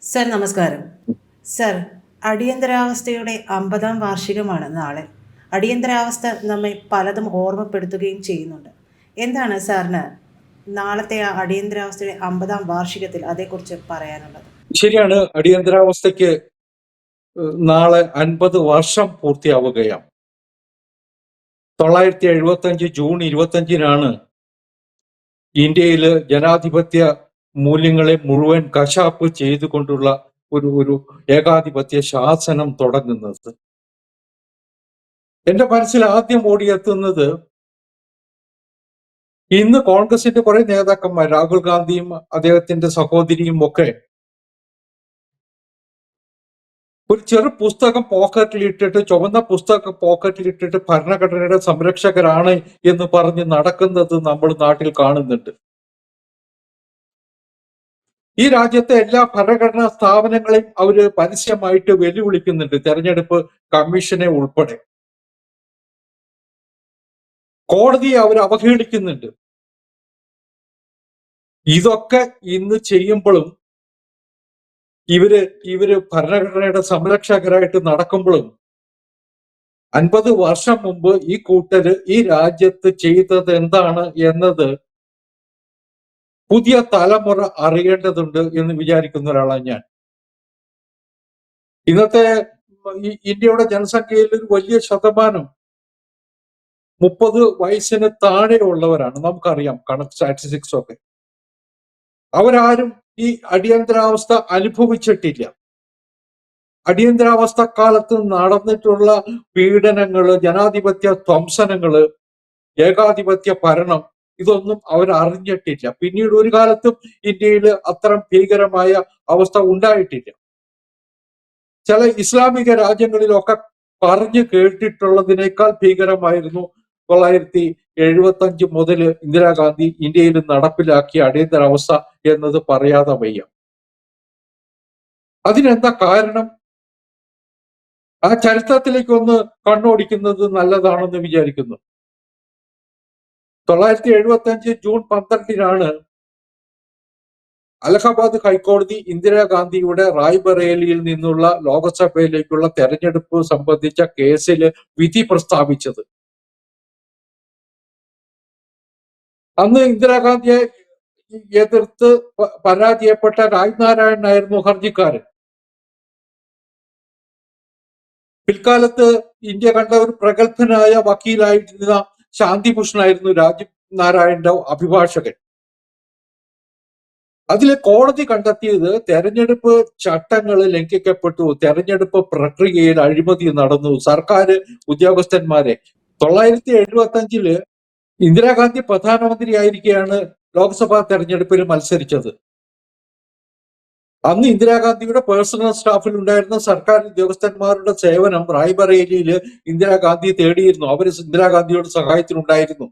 Sir നമസ്കാരം. Sir, അടിയന്തരാവസ്ഥയുടെ 50-ാം വാർഷികമാണ് നാളെ. അടിയന്തരാവസ്ഥ നമ്മെ പലതും ഓർമ്മപ്പെടുത്തുകയും ചെയ്യുന്നുണ്ട്. എന്താണ് സാറിന് നാളത്തെ ആ അടിയന്തരാവസ്ഥയുടെ 50-ാം വാർഷികത്തിൽ അതേക്കുറിച്ച് പറയാനുള്ളത്? ശരിയാണ്. അടിയന്തരാവസ്ഥയ്ക്ക് നാളെ 50 വർഷം പൂർത്തിയാവുകയാണ്. 975 ജൂൺ 25-നാണ് ഇന്ത്യയിൽ ജനാധിപത്യ മൂല്യങ്ങളെ മുഴുവൻ കശാപ്പ് ചെയ്തുകൊണ്ടുള്ള ഒരു ഏകാധിപത്യ ശാസനം തുടങ്ങുന്നത്. എന്റെ മനസ്സിൽ ആദ്യം ഓടിയെത്തുന്നത് ഇന്ന് കോൺഗ്രസിന്റെ കുറെ നേതാക്കന്മാർ, രാഹുൽ ഗാന്ധിയും അദ്ദേഹത്തിന്റെ സഹോദരിയും ഒക്കെ ഒരു ചെറു പുസ്തകം പോക്കറ്റിലിട്ടിട്ട്, ചുവന്ന പുസ്തകം പോക്കറ്റിലിട്ടിട്ട് ഭരണഘടനയുടെ സംരക്ഷകരാണ് എന്ന് പറഞ്ഞ് നടക്കുന്നത് നമ്മൾ നാട്ടിൽ കാണുന്നുണ്ട്. ഈ രാജ്യത്തെ എല്ലാ ഭരണഘടനാ സ്ഥാപനങ്ങളെയും അവര് പരസ്യമായിട്ട് വെല്ലുവിളിക്കുന്നുണ്ട്, തെരഞ്ഞെടുപ്പ് കമ്മീഷനെ ഉൾപ്പെടെ. കോടതിയെ അവർ അവഹേളിക്കുന്നുണ്ട്. ഇതൊക്കെ ഇന്ന് ചെയ്യുമ്പോഴും ഇവര് ഭരണഘടനയുടെ സംരക്ഷകരായിട്ട് നടക്കുമ്പോഴും 50 വർഷം മുമ്പ് ഈ കൂട്ടര് ഈ രാജ്യത്ത് ചെയ്തത് എന്താണ് എന്നത് പുതിയ തലമുറ അറിയേണ്ടതുണ്ട് എന്ന് വിചാരിക്കുന്ന ഒരാളാണ് ഞാൻ. ഇന്നത്തെ ഇന്ത്യയുടെ ജനസംഖ്യയിൽ ഒരു വലിയ ശതമാനം 30 വയസ്സിന് താഴെ ഉള്ളവരാണ്. നമുക്കറിയാം കണക്ക് സ്റ്റാറ്റിസ്റ്റിക്സ് ഒക്കെ. അവരാരും ഈ അടിയന്തരാവസ്ഥ അനുഭവിച്ചിട്ടില്ല. അടിയന്തരാവസ്ഥ കാലത്ത് നടന്നിട്ടുള്ള പീഡനങ്ങള്, ജനാധിപത്യ ധ്വംസനങ്ങള്, ഏകാധിപത്യ ഭരണം, ഇതൊന്നും അവർ അറിഞ്ഞിട്ടില്ല. പിന്നീട് ഒരു കാലത്തും ഇന്ത്യയിൽ അത്തരം ഭീകരമായ അവസ്ഥ ഉണ്ടായിട്ടില്ല. ചില ഇസ്ലാമിക രാജ്യങ്ങളിലൊക്കെ പറഞ്ഞു കേട്ടിട്ടുള്ളതിനേക്കാൾ ഭീകരമായിരുന്നു 975 മുതൽ ഇന്ദിരാഗാന്ധി ഇന്ത്യയിൽ നടപ്പിലാക്കിയ അടിയന്തരാവസ്ഥ എന്നത് പറയാതെ വയ്യ. അതിനെന്താ കാരണം? ആ ചരിത്രത്തിലേക്ക് ഒന്ന് കണ്ണോടിക്കുന്നത് നല്ലതാണെന്ന് വിചാരിക്കുന്നു. 975 ജൂൺ 12-നാണ് അലഹബാദ് ഹൈക്കോടതി ഇന്ദിരാഗാന്ധിയുടെ റായ്ബറേലിയിൽ നിന്നുള്ള ലോക്സഭയിലേക്കുള്ള തെരഞ്ഞെടുപ്പ് സംബന്ധിച്ച കേസിൽ വിധി പ്രസ്താവിച്ചത്. അന്ന് ഇന്ദിരാഗാന്ധിയെ എതിർത്ത് പരാജയപ്പെട്ട രാജ്നാരായണനായിരുന്നു ഹർജിക്കാരൻ. പിൽക്കാലത്ത് ഇന്ത്യ കണ്ട ഒരു പ്രഗത്ഭനായ വക്കീലായിരുന്ന ശാന്തിഭൂഷണായിരുന്നു രാജീവ് നാരായണന്റെ അഭിഭാഷകൻ. അതിൽ കോടതി കണ്ടെത്തിയത് തെരഞ്ഞെടുപ്പ് ചട്ടങ്ങൾ ലംഘിക്കപ്പെട്ടു, തെരഞ്ഞെടുപ്പ് പ്രക്രിയയിൽ അഴിമതി നടന്നു, സർക്കാർ ഉദ്യോഗസ്ഥന്മാരെ. 975 ഇന്ദിരാഗാന്ധി പ്രധാനമന്ത്രിയായിരിക്കെയാണ് ലോക്സഭാ തെരഞ്ഞെടുപ്പിൽ മത്സരിച്ചത്. അന്ന് ഇന്ദിരാഗാന്ധിയുടെ പേഴ്സണൽ സ്റ്റാഫിൽ ഉണ്ടായിരുന്ന സർക്കാർ ഉദ്യോഗസ്ഥന്മാരുടെ സേവനം റായ്ബറേലിയിൽ ഇന്ദിരാഗാന്ധി തേടിയിരുന്നു. അവർ ഇന്ദിരാഗാന്ധിയുടെ സഹായത്തിനുണ്ടായിരുന്നു.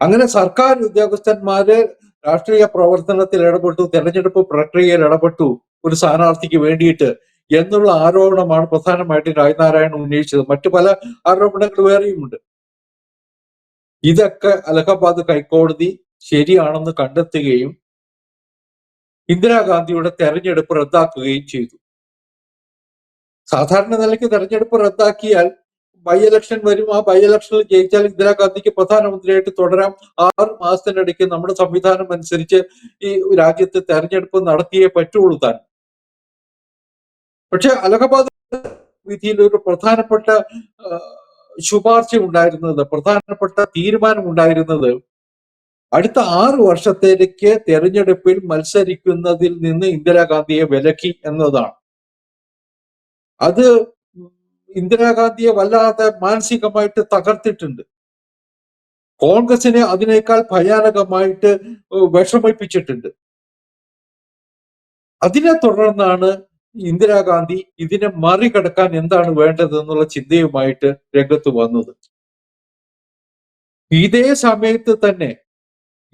അങ്ങനെ സർക്കാർ ഉദ്യോഗസ്ഥന്മാര് രാഷ്ട്രീയ പ്രവർത്തനത്തിൽ ഇടപെട്ടു, തെരഞ്ഞെടുപ്പ് പ്രക്രിയയിൽ ഇടപെട്ടു ഒരു സ്ഥാനാർത്ഥിക്ക് വേണ്ടിയിട്ട് എന്നുള്ള ആരോപണമാണ് പ്രധാനമായിട്ടും രാജ്നാരായണൻ ഉന്നയിച്ചത്. മറ്റു പല ആരോപണങ്ങൾ വേറെയുമുണ്ട്. ഇതൊക്കെ അലഹബാദ് ഹൈക്കോടതി ശരിയാണെന്ന് കണ്ടെത്തുകയും ഇന്ദിരാഗാന്ധിയുടെ തെരഞ്ഞെടുപ്പ് റദ്ദാക്കുകയും ചെയ്തു. സാധാരണ നിലയ്ക്ക് തെരഞ്ഞെടുപ്പ് റദ്ദാക്കിയാൽ ബൈ ഇലക്ഷൻ വരും. ആ ബൈ ഇലക്ഷനിൽ ജയിച്ചാൽ ഇന്ദിരാഗാന്ധിക്ക് പ്രധാനമന്ത്രിയായിട്ട് തുടരാം. 6 മാസത്തിനിടയ്ക്ക് നമ്മുടെ സംവിധാനം അനുസരിച്ച് ഈ രാജ്യത്ത് തെരഞ്ഞെടുപ്പ് നടത്തിയേ പറ്റുള്ളൂ താൻ. പക്ഷെ അലഹബാദ് വിധിയിൽ ഒരു പ്രധാനപ്പെട്ട ശുപാർശ ഉണ്ടായിരുന്നത്, പ്രധാനപ്പെട്ട തീരുമാനം ഉണ്ടായിരുന്നത്, അടുത്ത 6 വർഷത്തേക്ക് തെരഞ്ഞെടുപ്പിൽ മത്സരിക്കുന്നതിൽ നിന്ന് ഇന്ദിരാഗാന്ധിയെ വിലക്കി എന്നതാണ്. അത് ഇന്ദിരാഗാന്ധിയെ വല്ലാതെ മാനസികമായിട്ട് തകർത്തിട്ടുണ്ട്. കോൺഗ്രസിനെ അതിനേക്കാൾ ഭയാനകമായിട്ട് വിഷമിപ്പിച്ചിട്ടുണ്ട്. അതിനെ തുടർന്നാണ് ഇന്ദിരാഗാന്ധി ഇതിനെ മറികടക്കാൻ എന്താണ് വേണ്ടത് എന്നുള്ള ചിന്തയുമായിട്ട് രംഗത്ത് വന്നത്. ഇതേ സമയത്ത് തന്നെ,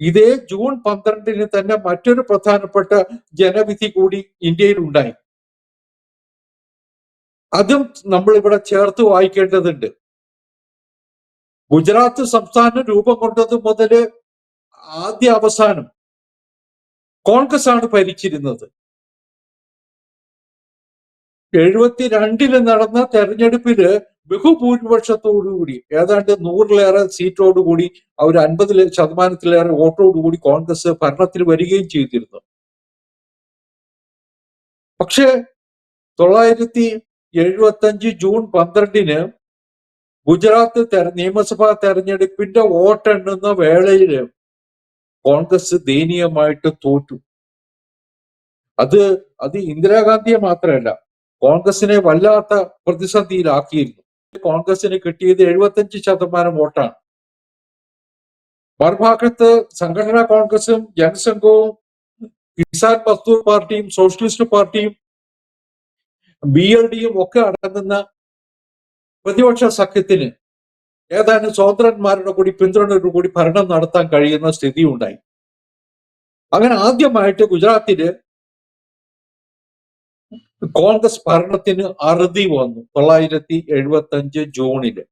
ഇതേ ജൂൺ 12-ന് തന്നെ മറ്റൊരു പ്രധാനപ്പെട്ട ജനവിധി കൂടി ഇന്ത്യയിൽ ഉണ്ടായി. അതും നമ്മൾ ഇവിടെ ചേർത്ത് വായിക്കേണ്ടതുണ്ട്. ഗുജറാത്ത് സംസ്ഥാനം രൂപം കൊണ്ടത് മുതല് ആദ്യ അവസാനം കോൺഗ്രസ് ആണ് ഭരിച്ചിരുന്നത്. 72 നടന്ന തെരഞ്ഞെടുപ്പില് ബഹുഭൂരിപക്ഷത്തോടുകൂടി ഏതാണ്ട് 100-ലേറെ സീറ്റോടുകൂടി അവർ 50% വോട്ടോടുകൂടി കോൺഗ്രസ് ഭരണത്തിൽ വരികയും ചെയ്തിരുന്നു. പക്ഷേ 975 ജൂൺ 12 ഗുജറാത്ത് നിയമസഭാ തെരഞ്ഞെടുപ്പിന്റെ വോട്ടെണ്ണുന്ന വേളയില് കോൺഗ്രസ് ദയനീയമായിട്ട് തോറ്റു. അത് ഇന്ദിരാഗാന്ധിയെ മാത്രമല്ല, കോൺഗ്രസിനെ വല്ലാത്ത പ്രതിസന്ധിയിലാക്കിയിരുന്നു. കോൺഗ്രസിന് കിട്ടിയത് 75% വോട്ടാണ്. മറുഭാഗത്ത് സംഘടനാ കോൺഗ്രസും ജനസംഘവും കിസാൻ മസ്ദൂർ പാർട്ടിയും സോഷ്യലിസ്റ്റ് പാർട്ടിയും BLD-യും ഒക്കെ അടങ്ങുന്ന പ്രതിപക്ഷ സഖ്യത്തിന് ഏതാനും സ്വതന്ത്രന്മാരുടെ കൂടി പിന്തുണയോടുകൂടി ഭരണം നടത്താൻ കഴിയുന്ന സ്ഥിതി ഉണ്ടായി. അങ്ങനെ ആദ്യമായിട്ട് ഗുജറാത്തില് കോൺഗ്രസ് ഭരണത്തിന് അറുതി വന്നു 975 ജൂണില്.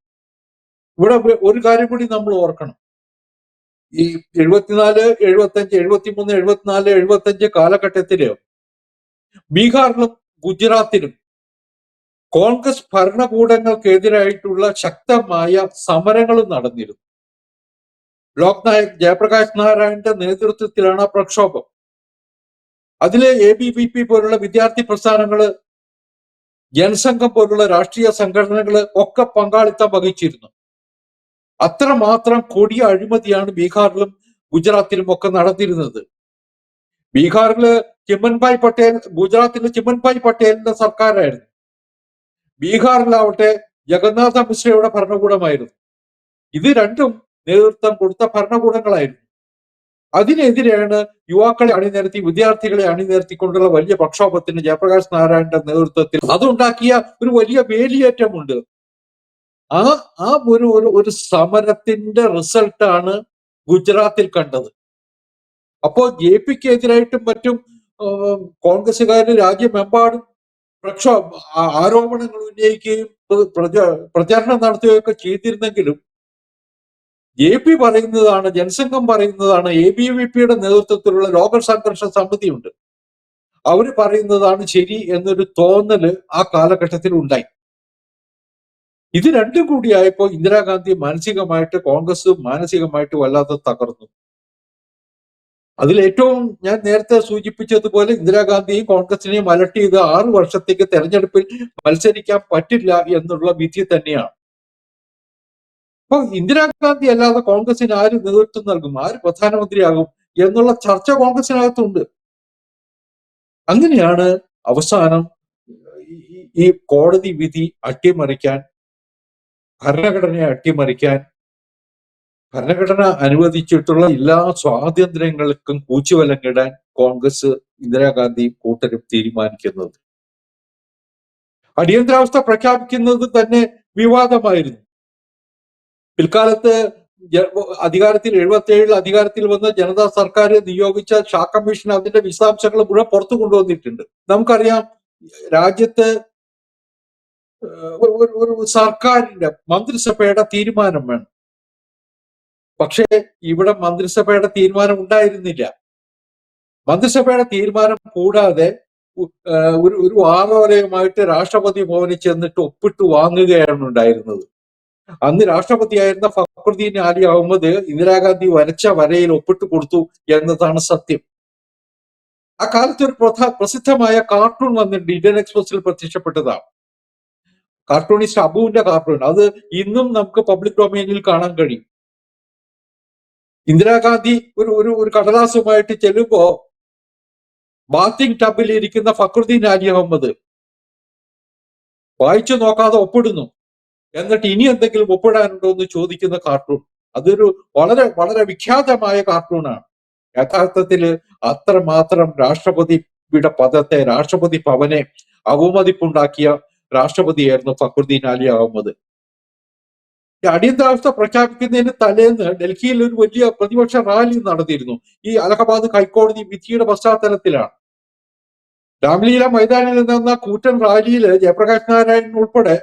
ഇവിടെ ഒരു കാര്യം കൂടി നമ്മൾ ഓർക്കണം. ഈ 74, 75, 73, 74, 75 കാലഘട്ടത്തില് ബീഹാറിലും ഗുജറാത്തിലും കോൺഗ്രസ് ഭരണകൂടങ്ങൾക്കെതിരായിട്ടുള്ള ശക്തമായ സമരങ്ങളും നടന്നിരുന്നു. ലോക് നായക് ജയപ്രകാശ് നാരായണന്റെ നേതൃത്വത്തിലാണ് ആ പ്രക്ഷോഭം. അതിലെ ABVP പോലുള്ള വിദ്യാർത്ഥി പ്രസ്ഥാനങ്ങള്, ജനസംഘം പോലുള്ള രാഷ്ട്രീയ സംഘടനകള് ഒക്കെ പങ്കാളിത്തം വഹിച്ചിരുന്നു. അത്രമാത്രം കൊടിയ അഴിമതിയാണ് ബീഹാറിലും ഗുജറാത്തിലും ഒക്കെ നടന്നിരുന്നത്. ബീഹാറില് ചിമൻഭായ് പട്ടേൽ, ഗുജറാത്തിലെ ചിമൻഭായ് പട്ടേലിന്റെ സർക്കാരായിരുന്നു. ബീഹാറിലാവട്ടെ ജഗന്നാഥ മിശ്രയുടെ ഭരണകൂടമായിരുന്നു. ഇത് രണ്ടും നേതൃത്വം കൊടുത്ത ഭരണകൂടങ്ങളായിരുന്നു. അതിനെതിരെയാണ് യുവാക്കളെ അണിനിരത്തി, വിദ്യാർത്ഥികളെ അണിനിരത്തിക്കൊണ്ടുള്ള വലിയ പ്രക്ഷോഭത്തിന് ജയപ്രകാശ് നാരായണന്റെ നേതൃത്വത്തിൽ അതുണ്ടാക്കിയ ഒരു വലിയ വേലിയേറ്റമുണ്ട്. ആ ഒരു സമരത്തിന്റെ റിസൾട്ടാണ് ഗുജറാത്തിൽ കണ്ടത്. അപ്പോ JP-ക്ക് എതിരായിട്ടും മറ്റും കോൺഗ്രസുകാര് രാജ്യമെമ്പാടും ആരോപണങ്ങൾ ഉന്നയിക്കുകയും പ്രചാരണം നടത്തുകയൊക്കെ ചെയ്തിരുന്നെങ്കിലും JP പറയുന്നതാണ്, ജനസംഘം പറയുന്നതാണ്, ABVP-യുടെ നേതൃത്വത്തിലുള്ള ലോകൽ സംഘർഷ സമിതിയുണ്ട്, അവര് പറയുന്നതാണ് ശരി എന്നൊരു തോന്നല് ആ കാലഘട്ടത്തിൽ ഉണ്ടായി. ഇത് രണ്ടും കൂടിയായപ്പോ ഇന്ദിരാഗാന്ധി മാനസികമായിട്ട്, കോൺഗ്രസ് മാനസികമായിട്ട് വല്ലാതെ തകർന്നു. അതിലേറ്റവും ഞാൻ നേരത്തെ സൂചിപ്പിച്ചതുപോലെ ഇന്ദിരാഗാന്ധിയും കോൺഗ്രസിനെയും അലട്ടിയത് 6 വർഷത്തേക്ക് തെരഞ്ഞെടുപ്പിൽ മത്സരിക്കാൻ പറ്റില്ല എന്നുള്ള വിധി തന്നെയാണ്. അപ്പൊ ഇന്ദിരാഗാന്ധി അല്ലാതെ കോൺഗ്രസിന് ആര് നേതൃത്വം നൽകും, ആര് പ്രധാനമന്ത്രിയാകും എന്നുള്ള ചർച്ച കോൺഗ്രസിനകത്തുണ്ട്. അങ്ങനെയാണ് അവസാനം ഈ കോടതി വിധി അട്ടിമറിക്കാൻ, ഭരണഘടനയെ അട്ടിമറിക്കാൻ, ഭരണഘടന അനുവദിച്ചിട്ടുള്ള എല്ലാ സ്വാതന്ത്ര്യങ്ങൾക്കും കൂച്ചുവിലങ്ങിടാൻ കോൺഗ്രസ്, ഇന്ദിരാഗാന്ധി കൂട്ടരും തീരുമാനിക്കുന്നത്. അടിയന്തരാവസ്ഥ പ്രഖ്യാപിക്കുന്നത് തന്നെ വിവാദമായിരുന്നു. പിൽക്കാലത്ത് അധികാരത്തിൽ 77 അധികാരത്തിൽ വന്ന ജനതാ സർക്കാർ നിയോഗിച്ച ഷാ കമ്മീഷൻ അതിന്റെ വിശദാംശങ്ങൾ മുഴുവൻ പുറത്തു കൊണ്ടുവന്നിട്ടുണ്ട്. നമുക്കറിയാം, രാജ്യത്ത് ഒരു സർക്കാരിന്റെ മന്ത്രിസഭയുടെ തീരുമാനം വേണം. പക്ഷേ ഇവിടെ മന്ത്രിസഭയുടെ തീരുമാനം ഉണ്ടായിരുന്നില്ല. മന്ത്രിസഭയുടെ തീരുമാനം കൂടാതെ ഒരു ആലോചനയുമായിട്ട് രാഷ്ട്രപതി ഭവനിൽ ചെന്നിട്ട് ഒപ്പിട്ട് വാങ്ങുകയാണ് ഉണ്ടായിരുന്നത്. അന്ന് രാഷ്ട്രപതിയായിരുന്ന ഫഖ്റുദ്ദീൻ ആലി അഹമ്മദ് ഇന്ദിരാഗാന്ധി വരച്ച വരയിൽ ഒപ്പിട്ട് കൊടുത്തു എന്നതാണ് സത്യം. ആ കാലത്ത് ഒരു പ്രസിദ്ധമായ കാർട്ടൂൺ വന്നിട്ടുണ്ട്, ഇന്ത്യൻ എക്സ്പ്രസിൽ പ്രത്യക്ഷപ്പെട്ടതാണ്. കാർട്ടൂണിസ്റ്റ് അബുവിന്റെ കാർട്ടൂൺ. അത് ഇന്നും നമുക്ക് പബ്ലിക് ഡൊമൈനിൽ കാണാൻ കഴിയും. ഇന്ദിരാഗാന്ധി ഒരു കടലാസുമായിട്ട് ചെല്ലുമ്പോ ബാത്തിങ് ടബിൽ ഇരിക്കുന്ന ഫഖ്റുദ്ദീൻ ആലി അഹമ്മദ് വായിച്ചു നോക്കാതെ ഒപ്പിടുന്നു. എന്നിട്ട് ഇനി എന്തെങ്കിലും ഒപ്പിടാനുണ്ടോ എന്ന് ചോദിക്കുന്ന കാർട്ടൂൺ. അതൊരു വളരെ വളരെ വിഖ്യാതമായ കാർട്ടൂണാണ്. യഥാർത്ഥത്തില് അത്രമാത്രം രാഷ്ട്രപതിയുടെ പദത്തെ, രാഷ്ട്രപതി ഭവനെ അവമതിപ്പുണ്ടാക്കിയ രാഷ്ട്രപതിയായിരുന്നു ഫഖ്റുദ്ദീൻ ആലി അഹമ്മദ്. അടിയന്തരാവസ്ഥ പ്രഖ്യാപിക്കുന്നതിന് തലേന്ന് ഡൽഹിയിൽ ഒരു വലിയ പ്രതിപക്ഷ റാലി നടന്നിരുന്നു. ഈ അലഹബാദ് ഹൈക്കോടതി വിധിയുടെ പശ്ചാത്തലത്തിലാണ്. രാംലീല മൈതാനിൽ നിന്ന കൂറ്റൻ റാലിയിൽ ജയപ്രകാശ് നാരായണൻ ഉൾപ്പെടെ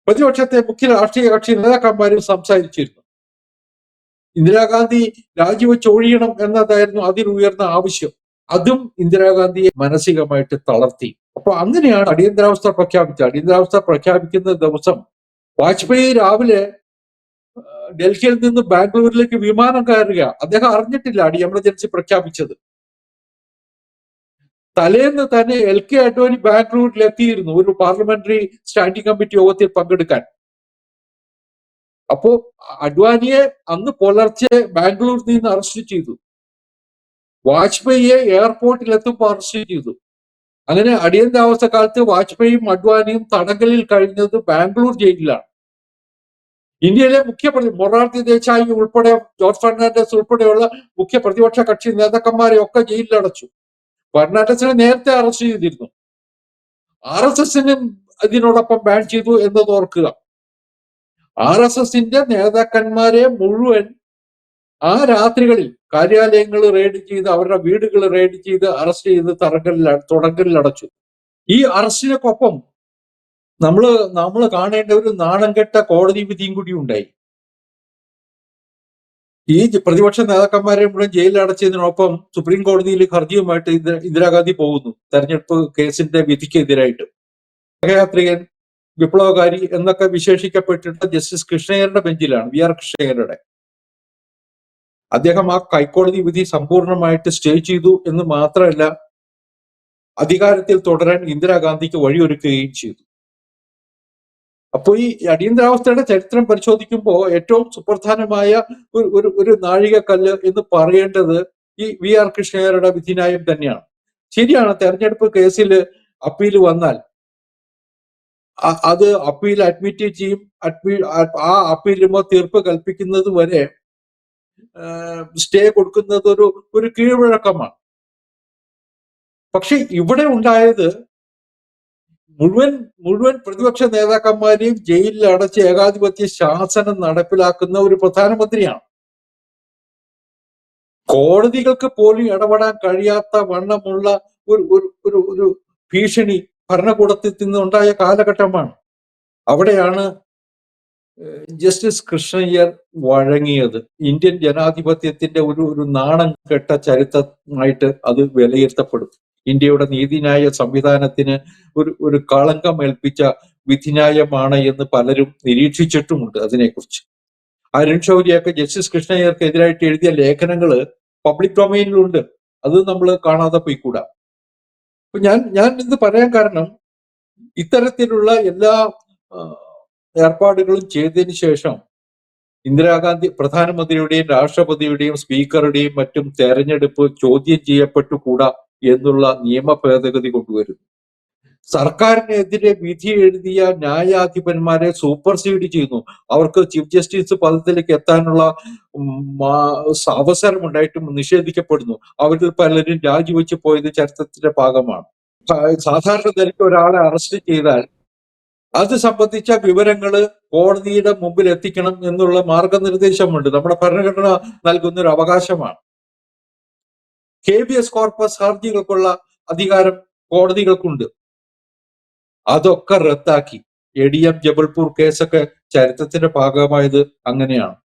പ്രതിപക്ഷത്തെ മുഖ്യ രാഷ്ട്രീയ കക്ഷി നേതാക്കന്മാരും സംസാരിച്ചിരുന്നു. ഇന്ദിരാഗാന്ധി രാജിവെച്ച് ഒഴിയണം എന്നതായിരുന്നു അതിനുയർന്ന ആവശ്യം. അതും ഇന്ദിരാഗാന്ധിയെ മാനസികമായിട്ട് തളർത്തി. അപ്പൊ അങ്ങനെയാണ് അടിയന്തരാവസ്ഥ പ്രഖ്യാപിച്ചത്. അടിയന്തരാവസ്ഥ പ്രഖ്യാപിക്കുന്ന ദിവസം വാജ്പേയി രാവിലെ ഡൽഹിയിൽ നിന്ന് ബാംഗ്ലൂരിലേക്ക് വിമാനം കയറുക. അദ്ദേഹം അറിഞ്ഞിട്ടില്ല എമർജൻസി പ്രഖ്യാപിച്ചത്. തലേന്ന് തന്നെ LK അഡ്വാനി ബാംഗ്ലൂരിൽ എത്തിയിരുന്നു ഒരു പാർലമെന്ററി സ്റ്റാൻഡിംഗ് കമ്മിറ്റി യോഗത്തിൽ പങ്കെടുക്കാൻ. അപ്പോ അഡ്വാനിയെ അന്ന് പുലർച്ചെ ബാംഗ്ലൂരിൽ നിന്ന് അറസ്റ്റ് ചെയ്തു. വാജ്പേയിയെ എയർപോർട്ടിൽ എത്തുമ്പോൾ അറസ്റ്റ് ചെയ്തു. അങ്ങനെ അടിയന്തരാവസ്ഥ കാലത്ത് വാജ്പേയിയും അഡ്വാനിയും തടങ്കലിൽ കഴിഞ്ഞത് ബാംഗ്ലൂർ ജയിലിലാണ്. ഇന്ത്യയിലെ മൊറാർജി ദേശായി ഉൾപ്പെടെ ജോർജ് ഫെർണാണ്ടസ് ഉൾപ്പെടെയുള്ള മുഖ്യ പ്രതിപക്ഷ കക്ഷി നേതാക്കന്മാരെ ഒക്കെ ജയിലിലടച്ചു. ഫെർണാണ്ടസിനെ നേരത്തെ അറസ്റ്റ് ചെയ്തിരുന്നു. RSSനും ഇതിനോടൊപ്പം ബാൻ ചെയ്തു എന്നത് ഓർക്കുക. RSSന്റെ നേതാക്കന്മാരെ മുഴുവൻ ആ രാത്രികളിൽ കാര്യാലയങ്ങൾ റെയ്ഡ് ചെയ്ത് അവരുടെ വീടുകൾ റെയ്ഡ് ചെയ്ത് അറസ്റ്റ് ചെയ്ത് തുടങ്കലിൽ അടച്ചു. ഈ അറസ്റ്റിനൊപ്പം നമ്മൾ കാണേണ്ട ഒരു നാണംകെട്ട കോടതി വിധിയും കൂടി ഉണ്ടായി. ഈ പ്രതിപക്ഷ നേതാക്കന്മാരെ മുഴുവൻ ജയിലിൽ അടച്ചതിനൊപ്പം സുപ്രീം കോടതിയിൽ ഹർജിയുമായിട്ട് ഇന്ദിരാഗാന്ധി പോകുന്നു തെരഞ്ഞെടുപ്പ് കേസിന്റെ വിധിക്കെതിരായിട്ട്. സഹയാത്രികൻ, വിപ്ലവകാരി എന്നൊക്കെ വിശേഷിക്കപ്പെട്ടിട്ട് ജസ്റ്റിസ് കൃഷ്ണയ്യരുടെ ബെഞ്ചിലാണ്, VR കൃഷ്ണയ്യരുടെ. അദ്ദേഹം ആ ഹൈക്കോടതി വിധി സമ്പൂർണമായിട്ട് സ്റ്റേ ചെയ്തു എന്ന് മാത്രമല്ല, അധികാരത്തിൽ തുടരാൻ ഇന്ദിരാഗാന്ധിക്ക് വഴിയൊരുക്കുകയും ചെയ്തു. അപ്പോൾ ഈ അടിയന്തരാവസ്ഥയുടെ ചരിത്രം പരിശോധിക്കുമ്പോൾ ഏറ്റവും സുപ്രധാനമായ ഒരു നാഴികക്കല്ല് എന്ന് പറയേണ്ടത് ഈ VR കൃഷ്ണയ്യരുടെ വിധിന്യായം തന്നെയാണ്. ശരിയാണ്, തെരഞ്ഞെടുപ്പ് കേസിൽ അപ്പീൽ വന്നാൽ അത് അപ്പീൽ അഡ്മിറ്റ് ചെയ്യും. ആ അപ്പീലുമോ തീർപ്പ് കൽപ്പിക്കുന്നത് വരെ സ്റ്റേ കൊടുക്കുന്നത് ഒരു കീഴ്വഴക്കമാണ്. പക്ഷെ ഇവിടെ ഉണ്ടായത് മുഴുവൻ പ്രതിപക്ഷ നേതാക്കന്മാരെയും ജയിലിൽ അടച്ച് ഏകാധിപത്യ ശാസനം നടപ്പിലാക്കുന്ന ഒരു പ്രധാനമന്ത്രിയാണ്. കോടതികൾക്ക് പോലും ഇടപെടാൻ കഴിയാത്ത വണ്ണമുള്ള ഒരു ഭീഷണി ഭരണകൂടത്തിൽ നിന്നുണ്ടായ കാലഘട്ടമാണ്. അവിടെയാണ് ജസ്റ്റിസ് കൃഷ്ണയ്യർ വഴങ്ങിയത്. ഇന്ത്യൻ ജനാധിപത്യത്തിന്റെ ഒരു നാണം കെട്ട ചരിത്രമായിട്ട് അത് വിലയിരുത്തപ്പെടും. ഇന്ത്യയുടെ നീതിന്യായ സംവിധാനത്തിന് ഒരു കളങ്കം ഏൽപ്പിച്ച വിധിന്യായമാണ് എന്ന് പലരും നിരീക്ഷിച്ചിട്ടുമുണ്ട്. അതിനെക്കുറിച്ച് അരുൺ ഷൗരിയൊക്കെ ജസ്റ്റിസ് കൃഷ്ണയ്യർക്കെതിരായിട്ട് എഴുതിയ ലേഖനങ്ങള് പബ്ലിക് ഡൊമൈനിലുണ്ട്. അത് നമ്മൾ കാണാതെ പോയിക്കൂടാ. അപ്പൊ ഞാൻ ഇത് പറയാൻ കാരണം, ഇത്തരത്തിലുള്ള എല്ലാ ഏർപ്പാടുകളും ചെയ്തതിനു ശേഷം ഇന്ദിരാഗാന്ധി പ്രധാനമന്ത്രിയുടെയും രാഷ്ട്രപതിയുടെയും സ്പീക്കറുടെയും മറ്റും തെരഞ്ഞെടുപ്പ് ചോദ്യം ചെയ്യപ്പെട്ടുകൂടാ എന്നുള്ള നിയമ ഭേദഗതി കൊണ്ടുവരുന്നു. സർക്കാരിനെതിരെ വിധി എഴുതിയ ന്യായാധിപന്മാരെ സൂപ്പർസീഡ് ചെയ്യുന്നു. അവർക്ക് ചീഫ് ജസ്റ്റിസ് പദത്തിലേക്ക് എത്താനുള്ള അവസരം ഉണ്ടായിട്ടും നിഷേധിക്കപ്പെടുന്നു. അവരിൽ പലരും രാജിവെച്ച് പോയത് ചരിത്രത്തിന്റെ ഭാഗമാണ്. സാധാരണ നിലയ്ക്ക് ഒരാളെ അറസ്റ്റ് ചെയ്താൽ അത് സംബന്ധിച്ച വിവരങ്ങള് കോടതിയുടെ മുമ്പിൽ എത്തിക്കണം എന്നുള്ള മാർഗനിർദ്ദേശമുണ്ട്. നമ്മുടെ ഭരണഘടന നൽകുന്ന ഒരു അവകാശമാണ്. ഹേബിയസ് കോർപ്പസ് ഹർജികൾക്കുള്ള അധികാരം കോടതികൾക്കുണ്ട്. അതൊക്കെ റദ്ദാക്കി. ADM ജബൽപൂർ കേസൊക്കെ ചരിത്രത്തിന്റെ ഭാഗമായത് അങ്ങനെയാണ്.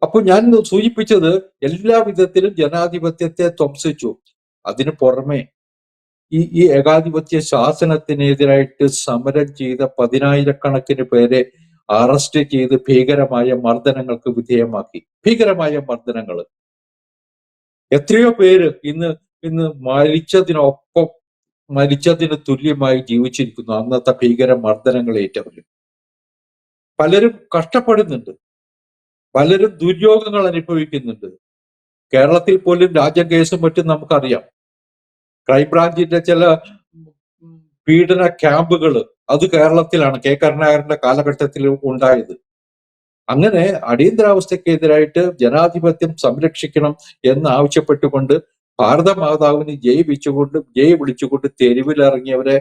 അപ്പൊ ഞാൻ സൂചിപ്പിച്ചത് എല്ലാ വിധത്തിലും ജനാധിപത്യത്തെ ധ്വംസിച്ചു. അതിനു പുറമെ ഈ ഏകാധിപത്യ ശാസനത്തിനെതിരായിട്ട് സമരം ചെയ്ത 10,000-കണക്കിന് പേരെ അറസ്റ്റ് ചെയ്ത് ഭീകരമായ മർദ്ദനങ്ങൾക്ക് വിധേയമാക്കി. ഭീകരമായ മർദ്ദനങ്ങൾ. എത്രയോ പേര് ഇന്ന് മരിച്ചതിന് തുല്യമായി ജീവിച്ചിരിക്കുന്നു അന്നത്തെ ഭീകര മർദ്ദനങ്ങൾ ഏറ്റവരും. പലരും കഷ്ടപ്പെടുന്നുണ്ട്, പലരും ദുര്യോഗങ്ങൾ അനുഭവിക്കുന്നുണ്ട്. കേരളത്തിൽ പോലും രാജ്യം കേസും മറ്റും നമുക്കറിയാം. ക്രൈംബ്രാഞ്ചിന്റെ ചില പീഡന ക്യാമ്പുകൾ അത് കേരളത്തിലാണ് K. കരുണാകരന്റെ കാലഘട്ടത്തിൽ ഉണ്ടായത്. അങ്ങനെ അടിയന്തരാവസ്ഥക്കെതിരായിട്ട് ജനാധിപത്യം സംരക്ഷിക്കണം എന്നാവശ്യപ്പെട്ടുകൊണ്ട് ഭാരതമാതാവിന് ജയ് വിളിച്ചുകൊണ്ട് തെരുവിലിറങ്ങിയവരെ,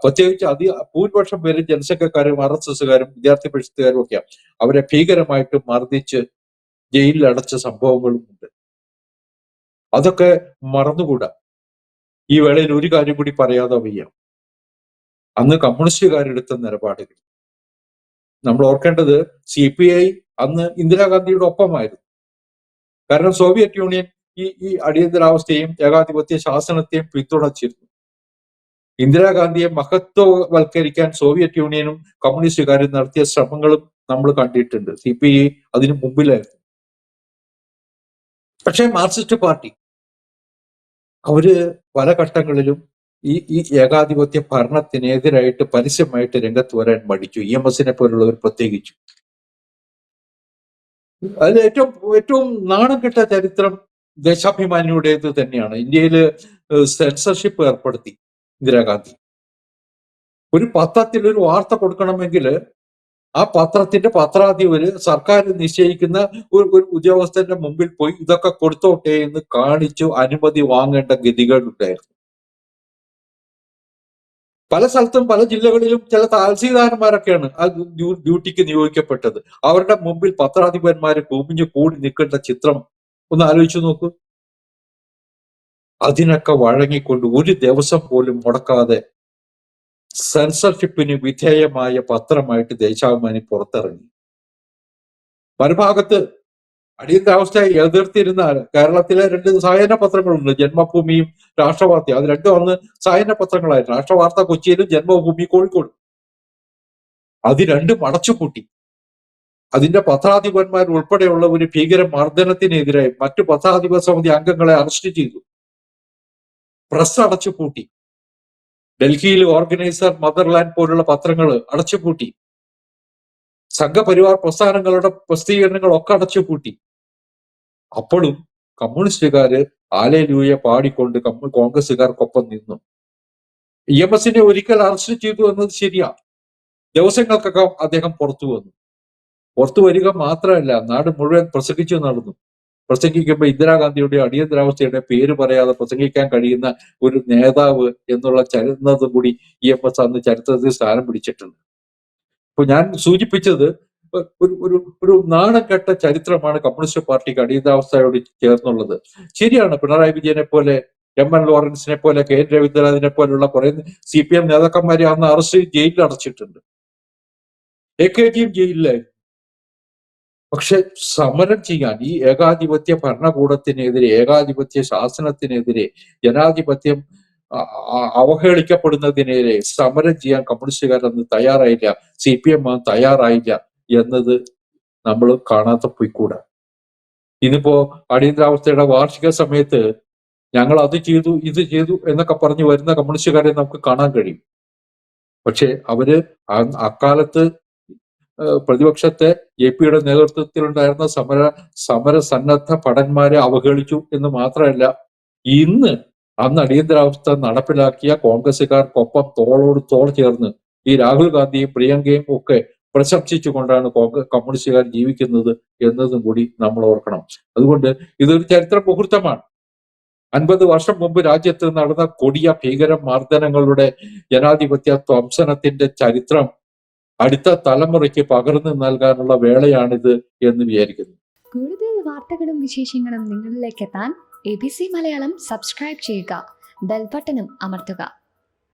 പ്രത്യേകിച്ച് ഭൂരിപക്ഷം പേരും ജനസംഘക്കാരും RSSകാരും വിദ്യാർത്ഥി പരിഷത്തുകാരും ഒക്കെയാണ്, അവരെ ഭീകരമായിട്ട് മർദ്ദിച്ച് ജയിലിൽ അടച്ച സംഭവങ്ങളും ഉണ്ട്. അതൊക്കെ മറന്നുകൂടാ. ഈ വേളയിൽ ഒരു കാര്യം കൂടി പറയാതെ വയ്യ. അന്ന് കമ്മ്യൂണിസ്റ്റുകാരെടുത്ത നിലപാടുകൾ നമ്മൾ ഓർക്കേണ്ടത്, CPI അന്ന് ഇന്ദിരാഗാന്ധിയുടെ ഒപ്പമായിരുന്നു. കാരണം സോവിയറ്റ് യൂണിയൻ ഈ അടിയന്തരാവസ്ഥയും ഏകാധിപത്യ ശാസനത്തെയും പിന്തുണച്ചിരുന്നു. ഇന്ദിരാഗാന്ധിയെ മഹത്വവൽക്കരിക്കാൻ സോവിയറ്റ് യൂണിയനും കമ്മ്യൂണിസ്റ്റുകാരും നടത്തിയ ശ്രമങ്ങളും നമ്മൾ കണ്ടിട്ടുണ്ട്. CPI അതിനു മുമ്പിലായിരുന്നു. പക്ഷേ മാർക്സിസ്റ്റ് പാർട്ടി അവര് പല ഘട്ടങ്ങളിലും ഈ ഏകാധിപത്യ ഭരണത്തിനെതിരായിട്ട് പരസ്യമായിട്ട് രംഗത്ത് വരാൻ മടിച്ചു. EMS പോലുള്ളവർ പ്രത്യേകിച്ചു. അതിൽ ഏറ്റവും നാണം കെട്ട ചരിത്രം ദേശാഭിമാനിയുടേത് തന്നെയാണ്. ഇന്ത്യയിൽ സെൻസർഷിപ്പ് ഏർപ്പെടുത്തി ഇന്ദിരാഗാന്ധി. ഒരു പത്രത്തിൽ ഒരു വാർത്ത കൊടുക്കണമെങ്കിൽ ആ പത്രത്തിന്റെ പത്രാധിപര് സർക്കാർ നിശ്ചയിക്കുന്ന ഒരു ഉദ്യോഗസ്ഥന്റെ മുമ്പിൽ പോയി ഇതൊക്കെ കൊടുത്തോട്ടെ എന്ന് കാണിച്ചു അനുമതി വാങ്ങേണ്ട ഗതികളുണ്ടായിരുന്നു. പല സ്ഥലത്തും പല ജില്ലകളിലും ചില തഹസീൽദാർമാരൊക്കെയാണ് ആ ഡ്യൂട്ടിക്ക് നിയോഗിക്കപ്പെട്ടത്. അവരുടെ മുമ്പിൽ പത്രാധിപന്മാര് കുമിഞ്ഞു കൂടി നിൽക്കേണ്ട ചിത്രം ഒന്ന് ആലോചിച്ചു നോക്കൂ. അതിനൊക്കെ വഴങ്ങിക്കൊണ്ട് ഒരു ദിവസം പോലും മുടക്കാതെ സെൻസർഷിപ്പിന് വിധേയമായ പത്രമായിട്ട് ദേശാഭിമാനി പുറത്തിറങ്ങി. മറുഭാഗത്ത് അടിയന്തരാവസ്ഥ എതിർത്തിരുന്ന കേരളത്തിലെ 2 സായന പത്രങ്ങളുണ്ട്, ജന്മഭൂമിയും രാഷ്ട്രവാർത്തയും. അത് രണ്ടും അന്ന് സായന പത്രങ്ങളായിരുന്നു. രാഷ്ട്രവാർത്ത കൊച്ചിയിലും ജന്മഭൂമി കോഴിക്കോടും. അത് രണ്ടും അടച്ചുപൂട്ടി. അതിന്റെ പത്രാധിപന്മാർ ഉൾപ്പെടെയുള്ള ഒരു ഭീകര മർദ്ദനത്തിനെതിരെ മറ്റു പത്രാധിപ സമിതി അംഗങ്ങളെ അറസ്റ്റ് ചെയ്തു. പ്രസ് അടച്ചുപൂട്ടി. ഡൽഹിയിൽ ഓർഗനൈസർ, മദർലാൻഡ് പോലുള്ള പത്രങ്ങൾ അടച്ചുപൂട്ടി. സംഘപരിവാർ പ്രസ്ഥാനങ്ങളുടെ പ്രസിദ്ധീകരണങ്ങളൊക്കെ അടച്ചുപൂട്ടി. അപ്പോഴും കമ്മ്യൂണിസ്റ്റുകാര് ഹല്ലേലൂയ പാടിക്കൊണ്ട് കോൺഗ്രസുകാർക്കൊപ്പം നിന്നു. EMS ഒരിക്കൽ അറസ്റ്റ് ചെയ്തു എന്നത് ശരിയാ. ദിവസങ്ങൾക്കകം അദ്ദേഹം പുറത്തു വന്നു. പുറത്തു വരിക മാത്രമല്ല, നാട് മുഴുവൻ പ്രസംഗിച്ചു നടന്നു. പ്രസംഗിക്കുമ്പോൾ ഇന്ദിരാഗാന്ധിയുടെ അടിയന്തരാവസ്ഥയുടെ പേര് പറയാതെ പ്രസംഗിക്കാൻ കഴിയുന്ന ഒരു നേതാവ് എന്നുള്ള ചരിത്രവും കൂടി EMS അന്ന് ചരിത്രത്തിൽ സ്ഥാനം പിടിച്ചിട്ടുണ്ട്. ഇപ്പൊ ഞാൻ സൂചിപ്പിച്ചത് ഒരു നാണംകെട്ട ചരിത്രമാണ് കമ്മ്യൂണിസ്റ്റ് പാർട്ടിക്ക് അടിയന്തരാവസ്ഥയോട് ചേർന്നുള്ളത്. ശരിയാണ്, പിണറായി വിജയനെ പോലെ, MN ലോറൻസിനെ പോലെ, KN രവീന്ദ്രനാഥിനെ പോലുള്ള കുറെ CPM നേതാക്കന്മാരെ അന്ന് അറസ്റ്റ് ജയിലിൽ അടച്ചിട്ടുണ്ട്. AKജിയും ജയിലിലായിരുന്നു. പക്ഷെ സമരം ചെയ്യാൻ ഈ ഏകാധിപത്യ ഭരണകൂടത്തിനെതിരെ, ഏകാധിപത്യ ശാസനത്തിനെതിരെ, ജനാധിപത്യം അവഹേളിക്കപ്പെടുന്നതിനെതിരെ സമരം ചെയ്യാൻ കമ്മ്യൂണിസ്റ്റുകാരൊന്നും തയ്യാറായില്ല. CPM തയ്യാറായില്ല എന്നത് നമ്മൾ കാണാതെ പോയിക്കൂടാ. ഇന്നിപ്പോ അടിയന്തരാവസ്ഥയുടെ വാർഷിക സമയത്ത് ഞങ്ങൾ അത് ചെയ്തു ഇത് ചെയ്തു എന്നൊക്കെ പറഞ്ഞു വരുന്ന കമ്മ്യൂണിസ്റ്റുകാരെ നമുക്ക് കാണാൻ കഴിയും. പക്ഷെ അവര് അക്കാലത്ത് പ്രതിപക്ഷത്തെ JPയുടെ നേതൃത്വത്തിലുണ്ടായിരുന്ന സമര സന്നദ്ധ ഭടന്മാരെ അവഹേളിച്ചു എന്ന് മാത്രമല്ല, അന്ന് അടിയന്തരാവസ്ഥ നടപ്പിലാക്കിയ കോൺഗ്രസുകാർക്കൊപ്പം തോളോട് തോൾ ചേർന്ന് ഈ രാഹുൽ ഗാന്ധിയും പ്രിയങ്കയും ഒക്കെ പ്രശംസിച്ചുകൊണ്ടാണ് കമ്മ്യൂണിസ്റ്റുകാർ ജീവിക്കുന്നത് എന്നതും കൂടി നമ്മൾ ഓർക്കണം. അതുകൊണ്ട് ഇതൊരു ചരിത്ര മുഹൂർത്തമാണ്. 50 വർഷം മുമ്പ് രാജ്യത്ത് നടന്ന കൊടിയ ഭീകര മർദ്ദനങ്ങളുടെ, ജനാധിപത്യ ധ്വംസനത്തിന്റെ ചരിത്രം അടുത്ത തലമുറയ്ക്ക് പകർന്നു നൽകാനുള്ള വേളയാണിത് എന്ന് വിചാരിക്കുന്നു. കൂടുതൽ വാർത്തകളും വിശേഷങ്ങളും നിങ്ങളിലേക്ക് എത്താൻ ABC മലയാളം സബ്സ്ക്രൈബ് ചെയ്യുക, ബെൽ ബട്ടണും അമർത്തുക.